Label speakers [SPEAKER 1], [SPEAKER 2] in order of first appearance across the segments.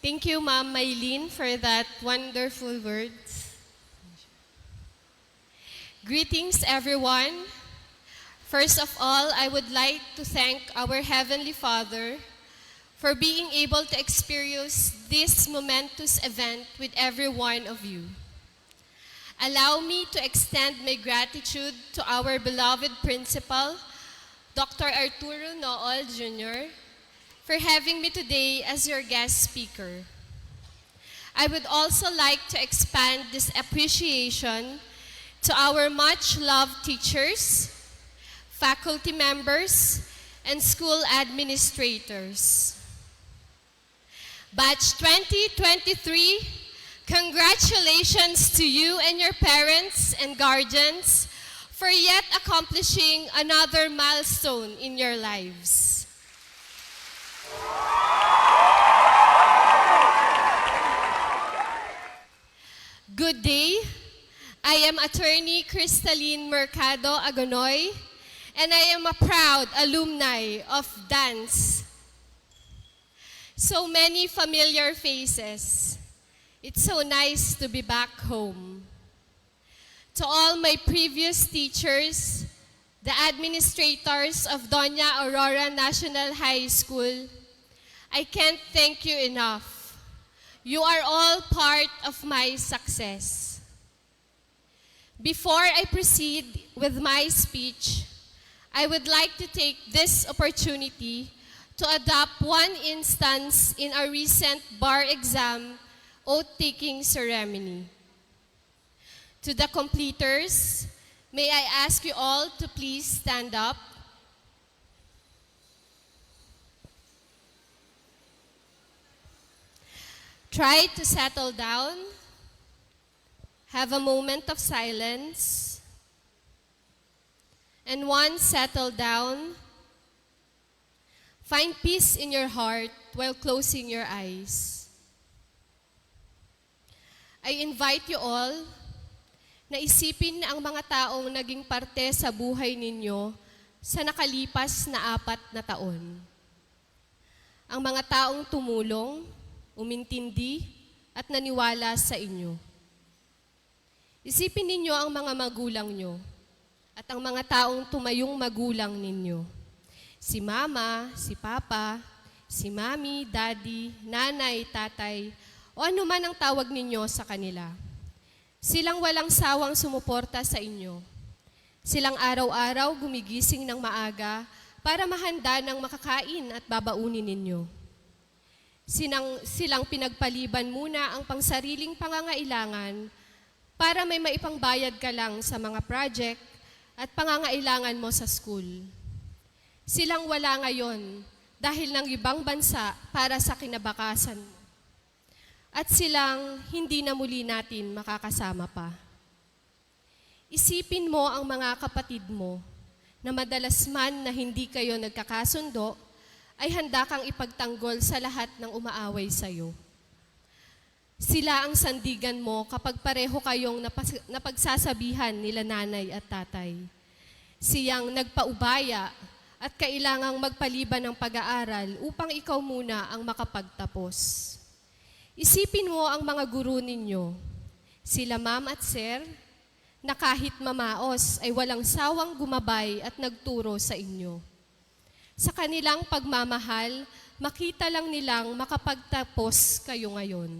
[SPEAKER 1] Thank you, Ma'am Maylene, for that wonderful words. Greetings, everyone. First of all, I would like to thank our Heavenly Father for being able to experience this momentous event with every one of you. Allow me to extend my gratitude to our beloved principal, Dr. Arturo Nool Jr., for having me today as your guest speaker. I would also like to expand this appreciation to our much-loved teachers, faculty members, and school administrators. Batch 2023, congratulations to you and your parents and guardians for yet accomplishing another milestone in your lives. Good day. I am Attorney Cristaline Mercado Agonoy, and I am a proud alumni of dance. So many familiar faces. It's so nice to be back home. To all my previous teachers, the administrators of Doña Aurora National High School, I can't thank you enough. You are all part of my success. Before I proceed with my speech, I would like to take this opportunity to adopt one instance in our recent bar exam oath-taking ceremony. To the completers, may I ask you all to please stand up. Try to settle down. Have a moment of silence. And once settled down, find peace in your heart while closing your eyes. I invite you all na isipin ang mga taong naging parte sa buhay ninyo sa nakalipas na 4 na taon. Ang mga taong tumulong, umintindi, at naniwala sa inyo. Isipin ninyo ang mga magulang nyo at ang mga taong tumayong magulang ninyo. Si mama, si papa, si mami, daddy, nanay, tatay, o ano man ang tawag ninyo sa kanila. Silang walang sawang sumuporta sa inyo. Silang araw-araw gumigising ng maaga para mahanda ng makakain at babaunin ninyo. Silang pinagpaliban muna ang pangsariling pangangailangan para may maipangbayad ka lang sa mga project at pangangailangan mo sa school. Silang wala ngayon dahil ng ibang bansa para sa kinabakasan mo. At silang hindi na muli natin makakasama pa. Isipin mo ang mga kapatid mo na madalas man na hindi kayo nagkakasundo, ay handa kang ipagtanggol sa lahat ng umaaway sa'yo. Sila ang sandigan mo kapag pareho kayong napagsasabihan nila nanay at tatay. Siyang nagpaubaya at kailangang magpaliban ng pag-aaral upang ikaw muna ang makapagtapos. Isipin mo ang mga guro ninyo, sila ma'am at sir, na kahit mamaos ay walang sawang gumabay at nagturo sa inyo. Sa kanilang pagmamahal, makita lang nilang makapagtapos kayo ngayon.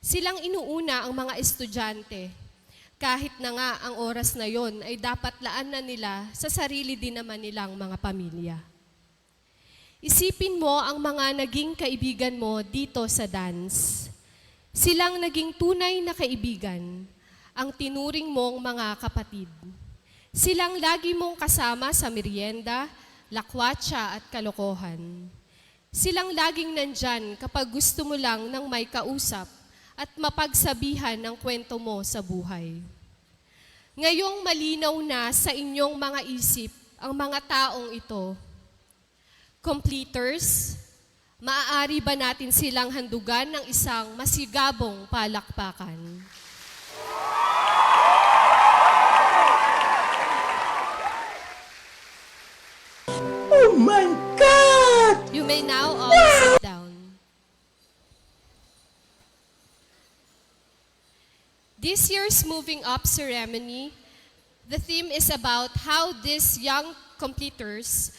[SPEAKER 1] Silang inuuna ang mga estudyante, kahit na nga ang oras na yon ay dapat laan na nila sa sarili din naman nilang mga pamilya. Isipin mo ang mga naging kaibigan mo dito sa dance. Silang naging tunay na kaibigan, ang tinuring mong mga kapatid. Silang lagi mong kasama sa merienda, lakwatsa at kalokohan. Silang laging nandyan kapag gusto mo lang ng may kausap at mapagsabihan ng kwento mo sa buhay. Ngayong malinaw na sa inyong mga isip ang mga taong ito. Completers, maaari ba natin silang handugan ng isang masigabong palakpakan?
[SPEAKER 2] Oh my God!
[SPEAKER 1] You may now all sit down. This year's Moving Up ceremony, the theme is about how these young completers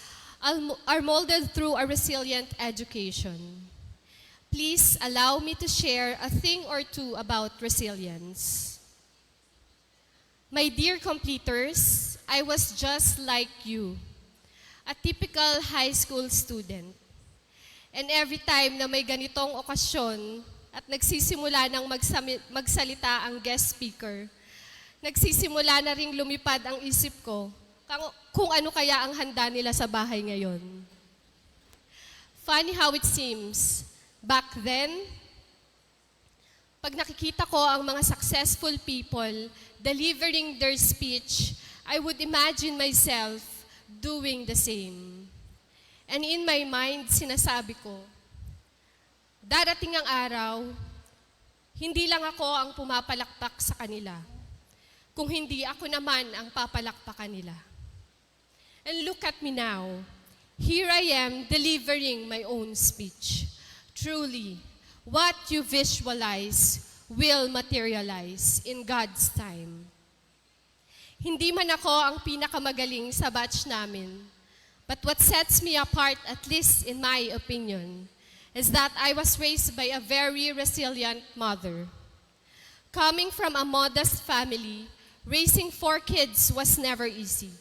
[SPEAKER 1] are molded through a resilient education. Please allow me to share a thing or two about resilience. My dear completers, I was just like you, a typical high school student. And every time na may ganitong okasyon at nagsisimula ng magsalita ang guest speaker, nagsisimula na ring lumipad ang isip ko kung ano kaya ang handa nila sa bahay ngayon. Funny how it seems, back then, pag nakikita ko ang mga successful people delivering their speech, I would imagine myself doing the same. And in my mind, sinasabi ko, darating ang araw, hindi lang ako ang pumapalakpak sa kanila, kung hindi ako naman ang papalakpakan nila. And look at me now. Here I am delivering my own speech. Truly, what you visualize will materialize in God's time. Hindi man ako ang pinakamagaling sa batch namin, but what sets me apart, at least in my opinion, is that I was raised by a very resilient mother. Coming from a modest family, raising 4 kids was never easy.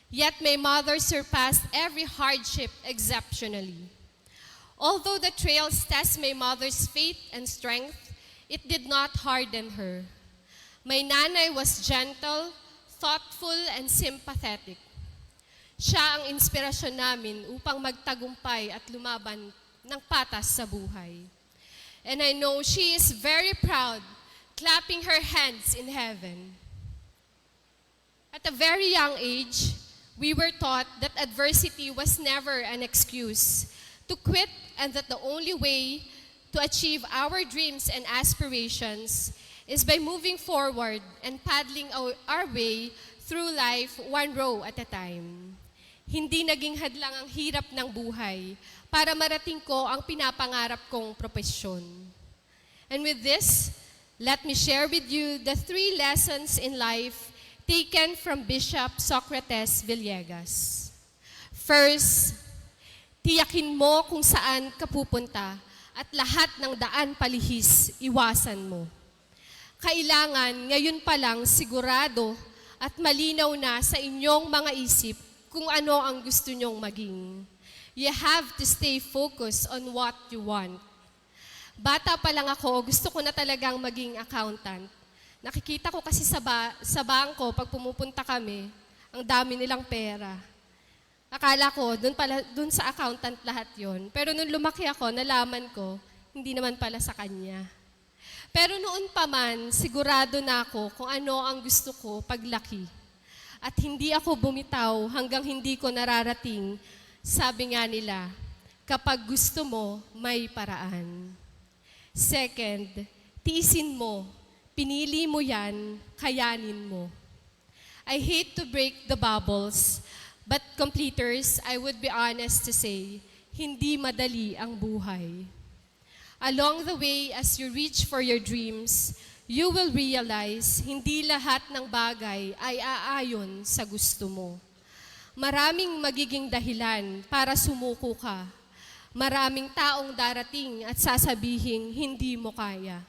[SPEAKER 1] Yet my mother surpassed every hardship exceptionally. Although the trails test my mother's faith and strength, it did not harden her. My nanay was gentle, thoughtful, and sympathetic. Siya ang inspirasyon namin upang magtagumpay at lumaban ng patas sa buhay. And I know she is very proud, clapping her hands in heaven. At a very young age, we were taught that adversity was never an excuse to quit and that the only way to achieve our dreams and aspirations is by moving forward and paddling our way through life one row at a time. Hindi naging hadlang ang hirap ng buhay para marating ko ang pinapangarap kong propesyon. And with this, let me share with you the 3 lessons in life taken from Bishop Socrates Villegas. First, tiyakin mo kung saan ka pupunta at lahat ng daan palihis, iwasan mo. Kailangan ngayon pa lang sigurado at malinaw na sa inyong mga isip kung ano ang gusto nyong maging. You have to stay focused on what you want. Bata pa lang ako, gusto ko na talagang maging accountant. Nakikita ko kasi sa bangko, pag pumupunta kami, ang dami nilang pera. Akala ko, dun sa accountant lahat yon. Pero nung lumaki ako, nalaman ko, hindi naman pala sa kanya. Pero noon pa man, sigurado na ako kung ano ang gusto ko paglaki. At hindi ako bumitaw hanggang hindi ko nararating. Sabi nga nila, kapag gusto mo, may paraan. Second, tiisin mo. Pinili mo yan, kayanin mo. I hate to break the bubbles, but completers, I would be honest to say, hindi madali ang buhay. Along the way, as you reach for your dreams, you will realize hindi lahat ng bagay ay aayon sa gusto mo. Maraming magiging dahilan para sumuko ka. Maraming taong darating at sasabihing hindi mo kaya.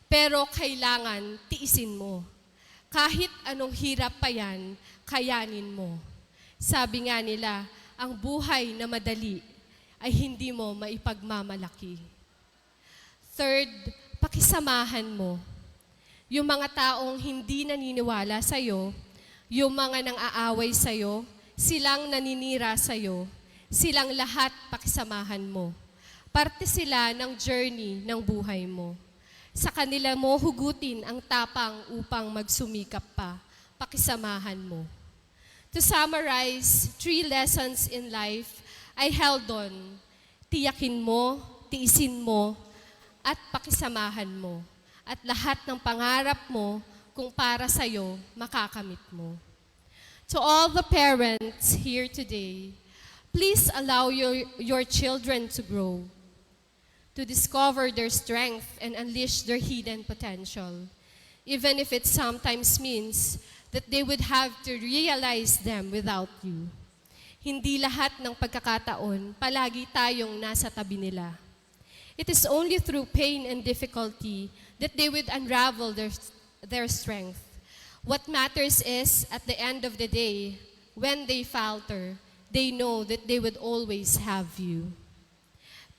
[SPEAKER 1] Pero kailangan tiisin mo. Kahit anong hirap pa yan, kayanin mo. Sabi nga nila, ang buhay na madali ay hindi mo maipagmamalaki. Third, pakisamahan mo. Yung mga taong hindi naniniwala sa'yo, yung mga nang-aaway sa'yo, silang naninira sa'yo, silang lahat pakisamahan mo. Parte sila ng journey ng buhay mo. Sa kanila mo hugutin ang tapang upang magsumikap pa. Pakisamahan mo. To summarize 3 lessons in life, I held on. Tiyakin mo, tiisin mo, at pakisamahan mo. At lahat ng pangarap mo, kung para sa'yo, makakamit mo. To all the parents here today, please allow your children to grow, to discover their strength and unleash their hidden potential. even if it sometimes means that they would have to realize them without you. Hindi lahat ng pagkakataon, palagi tayong nasa tabi nila. It is only through pain and difficulty that they would unravel their strength. What matters is, at the end of the day, when they falter, they know that they would always have you.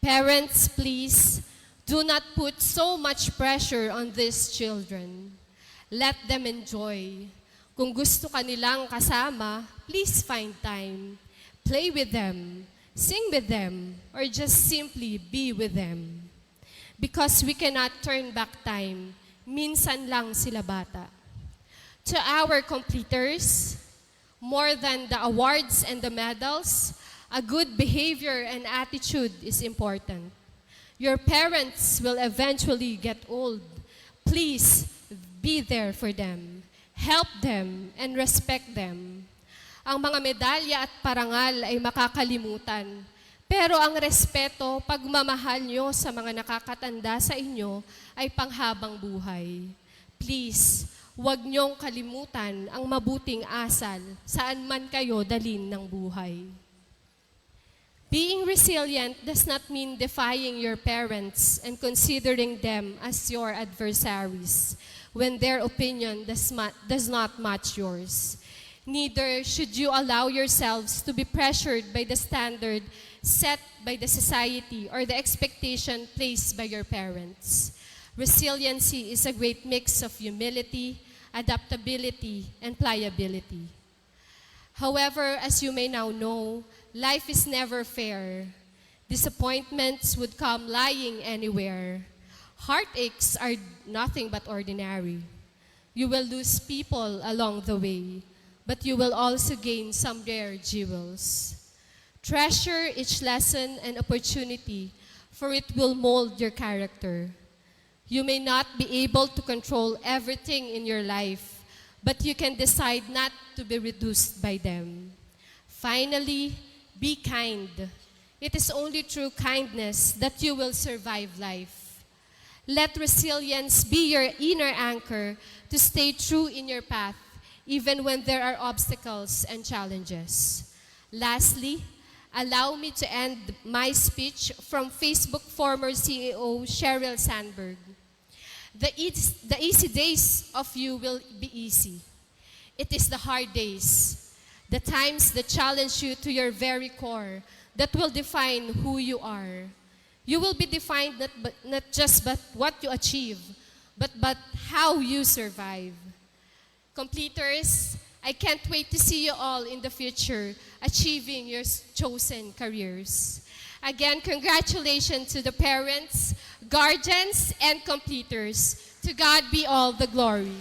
[SPEAKER 1] Parents, please, do not put so much pressure on these children. Let them enjoy. Kung gusto ka nilang kasama, please find time. Play with them, sing with them, or just simply be with them. Because we cannot turn back time, minsan lang sila bata. To our completers, more than the awards and the medals, a good behavior and attitude is important. Your parents will eventually get old. Please be there for them. Help them and respect them. Ang mga medalya at parangal ay makakalimutan. Pero ang respeto, pagmamahal nyo sa mga nakakatanda sa inyo ay panghabang buhay. Please, huwag nyong kalimutan ang mabuting asal saan man kayo dalhin ng buhay. Being resilient does not mean defying your parents and considering them as your adversaries when their opinion does not match yours. Neither should you allow yourselves to be pressured by the standard set by the society or the expectation placed by your parents. Resiliency is a great mix of humility, adaptability, and pliability. However, as you may now know, life is never fair. Disappointments would come lying anywhere. Heartaches are nothing but ordinary. You will lose people along the way, but you will also gain some rare jewels. Treasure each lesson and opportunity, for it will mold your character. You may not be able to control everything in your life, but you can decide not to be reduced by them. Finally, be kind. It is only through kindness that you will survive life. Let resilience be your inner anchor to stay true in your path, even when there are obstacles and challenges. Lastly, allow me to end my speech from Facebook former CEO Sheryl Sandberg. The easy days of you will be easy. It is the hard days, the times that challenge you to your very core, that will define who you are. You will be defined not just by what you achieve, but how you survive. Completers, I can't wait to see you all in the future achieving your chosen careers. Again, congratulations to the parents, guardians, and completers. To God be all the glory.